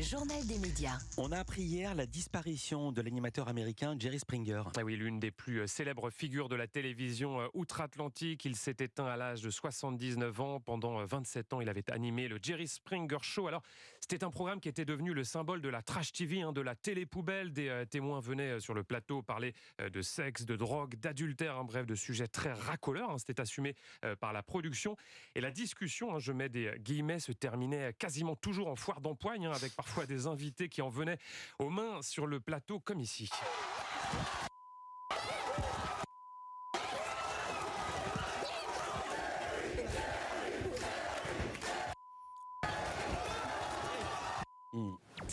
journal des médias. On a appris hier la disparition de l'animateur américain Jerry Springer. Ah oui, l'une des plus célèbres figures de la télévision outre-Atlantique. Il s'est éteint à l'âge de 79 ans. Pendant 27 ans, il avait animé le Jerry Springer Show. Alors, c'était un programme qui était devenu le symbole de la trash TV, de la télé-poubelle. Des témoins venaient sur le plateau parler de sexe, de drogue, d'adultère, bref, de sujets très racoleurs. C'était assumé par la production. Et la discussion, je mets des guillemets, se terminait quasiment toujours en foire d'empoigne, avec parfois des invités qui en venaient aux mains sur le plateau, comme ici.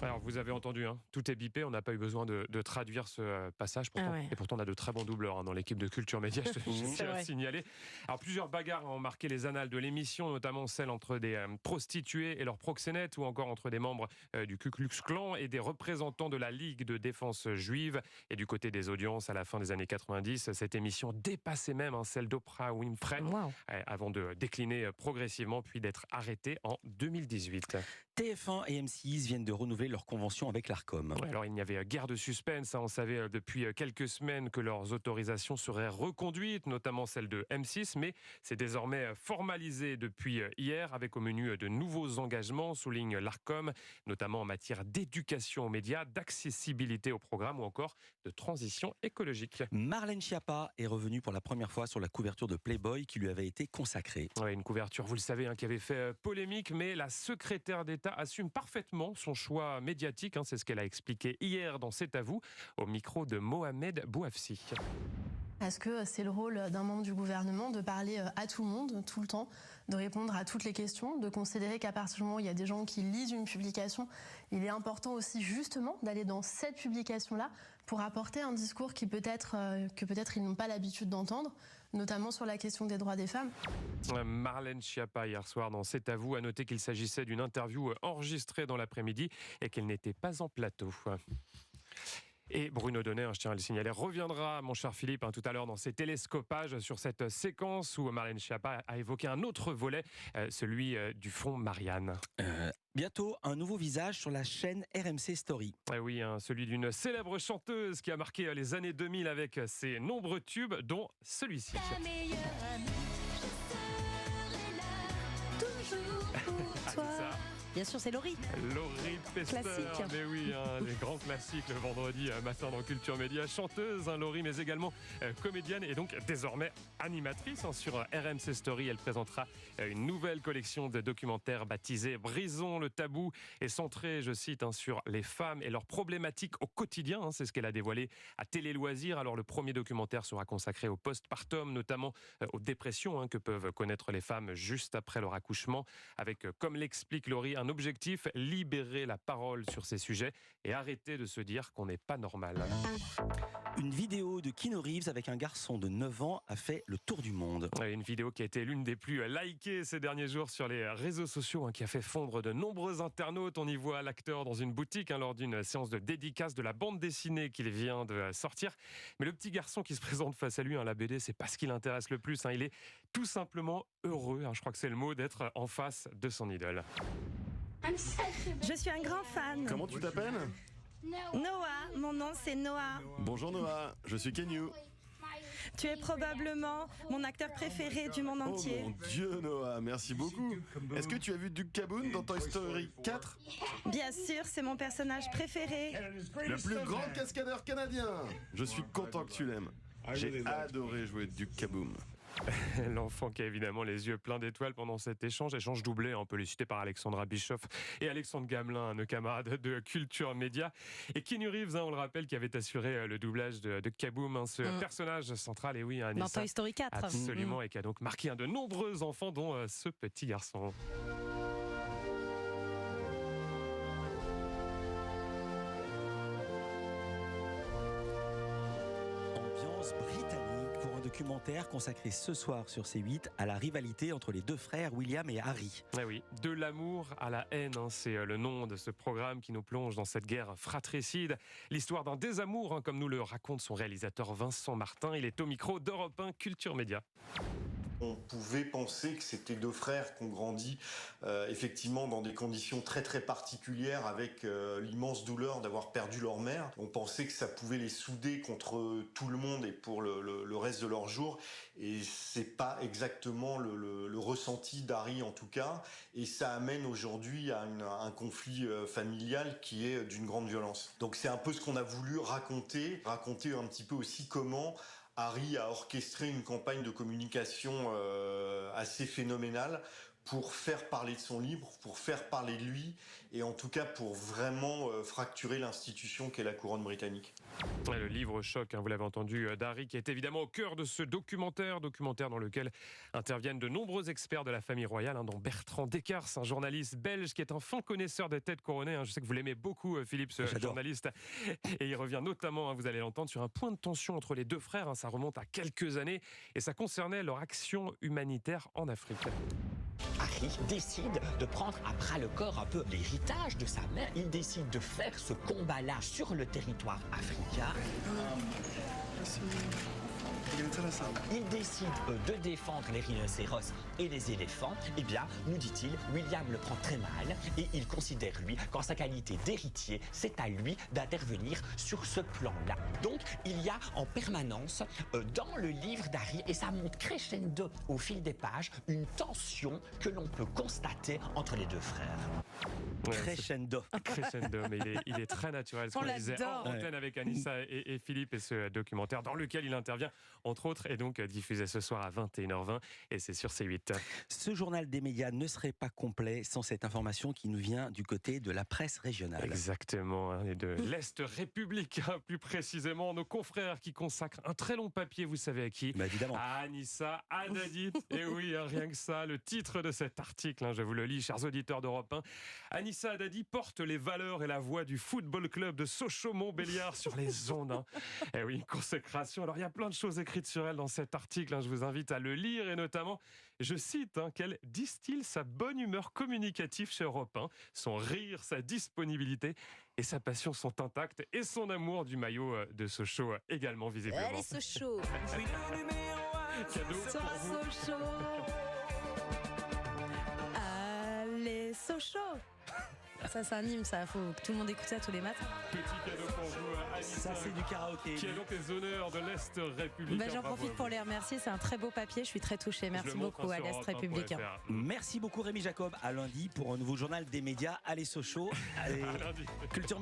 Alors vous avez entendu, tout est bipé, on n'a pas eu besoin de traduire ce passage, pourtant, et pourtant on a de très bons doubleurs dans l'équipe de Culture Média, je tiens à signaler. Alors plusieurs bagarres ont marqué les annales de l'émission, notamment celle entre des prostituées et leurs proxénètes, ou encore entre des membres du Ku Klux Klan et des représentants de la Ligue de défense juive. Et du côté des audiences, à la fin des années 90, cette émission dépassait même celle d'Oprah Winfrey, avant de décliner progressivement, puis d'être arrêtée en 2018. TF1 et M6 viennent de renouveler leur convention avec l'Arcom. Alors il n'y avait guère de suspense, on savait depuis quelques semaines que leurs autorisations seraient reconduites, notamment celle de M6, mais c'est désormais formalisé depuis hier avec au menu de nouveaux engagements, souligne l'Arcom, notamment en matière d'éducation aux médias, d'accessibilité au programme ou encore de transition écologique. Marlène Schiappa est revenue pour la première fois sur la couverture de Playboy qui lui avait été consacrée. Oui, une couverture, vous le savez, qui avait fait polémique, mais la secrétaire d'État assume parfaitement son choix médiatique. C'est ce qu'elle a expliqué hier dans C'est à vous, au micro de Mohamed Bouafsi. Est-ce que c'est le rôle d'un membre du gouvernement de parler à tout le monde, tout le temps, de répondre à toutes les questions, de considérer qu'à partir du moment où il y a des gens qui lisent une publication, il est important aussi justement d'aller dans cette publication-là pour apporter un discours que peut-être ils n'ont pas l'habitude d'entendre, notamment sur la question des droits des femmes. Marlène Schiappa hier soir dans C'est à vous a noté qu'il s'agissait d'une interview enregistrée dans l'après-midi et qu'elle n'était pas en plateau. Et Bruno Donnet, je tiens à le signaler, reviendra, mon cher Philippe, tout à l'heure dans ses télescopages sur cette séquence où Marlène Schiappa a évoqué un autre volet, celui du fonds Marianne. Bientôt, un nouveau visage sur la chaîne RMC Story. Oui, celui d'une célèbre chanteuse qui a marqué les années 2000 avec ses nombreux tubes, dont celui-ci. Ta meilleure amie, je serai là, toujours pour toi. Bien sûr, c'est Laurie. Laurie Pester, classique. Mais oui, les grands classiques le vendredi matin dans Culture Média. Chanteuse, Laurie, mais également comédienne et donc désormais animatrice. Sur RMC Story, elle présentera une nouvelle collection de documentaires baptisée Brisons le tabou et centrée, je cite, sur les femmes et leurs problématiques au quotidien. C'est ce qu'elle a dévoilé à Télé Loisirs. Alors le premier documentaire sera consacré au postpartum, notamment aux dépressions que peuvent connaître les femmes juste après leur accouchement, avec, comme l'explique Laurie, un objectif, libérer la parole sur ces sujets et arrêter de se dire qu'on n'est pas normal. Une vidéo de Keanu Reeves avec un garçon de 9 ans a fait le tour du monde. Une vidéo qui a été l'une des plus likées ces derniers jours sur les réseaux sociaux, qui a fait fondre de nombreux internautes. On y voit l'acteur dans une boutique lors d'une séance de dédicace de la bande dessinée qu'il vient de sortir. Mais le petit garçon qui se présente face à lui, la BD, c'est pas ce qui l'intéresse le plus. Il est tout simplement heureux, je crois que c'est le mot, d'être en face de son idole. Je suis un grand fan. Comment tu t'appelles? Noah, mon nom c'est Noah. Bonjour Noah, je suis Kenyu. Tu es probablement mon acteur préféré du monde entier. Oh mon Dieu Noah, merci beaucoup. Est-ce que tu as vu Duke Caboon dans Toy Story 4? Bien sûr, c'est mon personnage préféré. Le plus grand cascadeur canadien. Je suis content que tu l'aimes. J'ai adoré jouer Duke Caboom. L'enfant qui a évidemment les yeux pleins d'étoiles pendant cet échange doublé, on peut les citer par Alexandra Bischoff et Alexandre Gamelin, nos camarades de Culture Média. Et Keanu Reeves, on le rappelle, qui avait assuré le doublage de Kaboom, ce personnage central, et oui, dans Toy Story 4. Absolument, et qui a donc marqué de nombreux enfants, dont ce petit garçon. Documentaire consacré ce soir sur C8 à la rivalité entre les deux frères William et Harry. Ah oui, de l'amour à la haine, c'est le nom de ce programme qui nous plonge dans cette guerre fratricide. L'histoire d'un désamour, comme nous le raconte son réalisateur Vincent Martin. Il est au micro d'Europe 1 Culture Média. On pouvait penser que c'était deux frères qui ont grandi effectivement dans des conditions très très particulières avec l'immense douleur d'avoir perdu leur mère. On pensait que ça pouvait les souder contre tout le monde et pour le reste de leur jour. Et c'est pas exactement le ressenti d'Harry en tout cas. Et ça amène aujourd'hui à un conflit familial qui est d'une grande violence. Donc c'est un peu ce qu'on a voulu raconter un petit peu aussi comment Harry a orchestré une campagne de communication assez phénoménale pour faire parler de son livre, pour faire parler de lui, et en tout cas pour vraiment fracturer l'institution qu'est la couronne britannique. Le livre choc, vous l'avez entendu, d'Harry, qui est évidemment au cœur de ce documentaire dans lequel interviennent de nombreux experts de la famille royale, dont Bertrand Descartes, un journaliste belge qui est un fin connaisseur des têtes couronnées. Je sais que vous l'aimez beaucoup, Philippe, ce journaliste. Et il revient notamment, vous allez l'entendre, sur un point de tension entre les deux frères. Ça remonte à quelques années et ça concernait leur action humanitaire en Afrique. Harry décide de prendre à bras le corps un peu l'héritage de sa mère. Il décide de faire ce combat-là sur le territoire africain. Il décide de défendre les rhinocéros et les éléphants. Eh bien, nous dit-il, William le prend très mal et il considère, lui, qu'en sa qualité d'héritier, c'est à lui d'intervenir sur ce plan-là. Donc, il y a en permanence, dans le livre d'Harry, et ça monte crescendo au fil des pages, une tension que l'on peut constater entre les deux frères. Crescendo. Crescendo, mais il est très naturel. Ce qu'on disait en antenne avec Anissa et Philippe, et ce documentaire dans lequel il intervient, entre autres, est donc diffusé ce soir à 21h20 et c'est sur C8. Ce journal des médias ne serait pas complet sans cette information qui nous vient du côté de la presse régionale. Exactement, et de l'Est républicain, plus précisément, nos confrères qui consacrent un très long papier, vous savez à qui? Évidemment. À Anissa Haddadi. Et oui, rien que ça, le titre de cet article, je vous le lis, chers auditeurs d'Europe 1. Anissa Haddadi porte les valeurs et la voix du football club de Sochaux-Montbéliard sur les ondes. Et oui, une consécration. Alors, il y a plein de choses écrites sur elle dans cet article. Je vous invite à le lire et notamment, je cite, qu'elle distille sa bonne humeur communicative chez Europe 1. Son rire, sa disponibilité et sa passion sont intactes et son amour du maillot de Sochaux également visiblement. Allez Sochaux. Cadeau pour vous. Sochaux. Allez Sochaux. Ça c'est un hymne, ça, faut que tout le monde écoute ça tous les matins. Petit cadeau pour vous, Anissa. Ça, c'est du karaoké. Qui a donc les honneurs de l'Est républicain. J'en profite pour les remercier, c'est un très beau papier, je suis très touchée. Merci beaucoup à l'Est républicain. Merci beaucoup Rémi Jacob. À lundi pour un nouveau journal des médias. Allez Sochaux. Allez Culture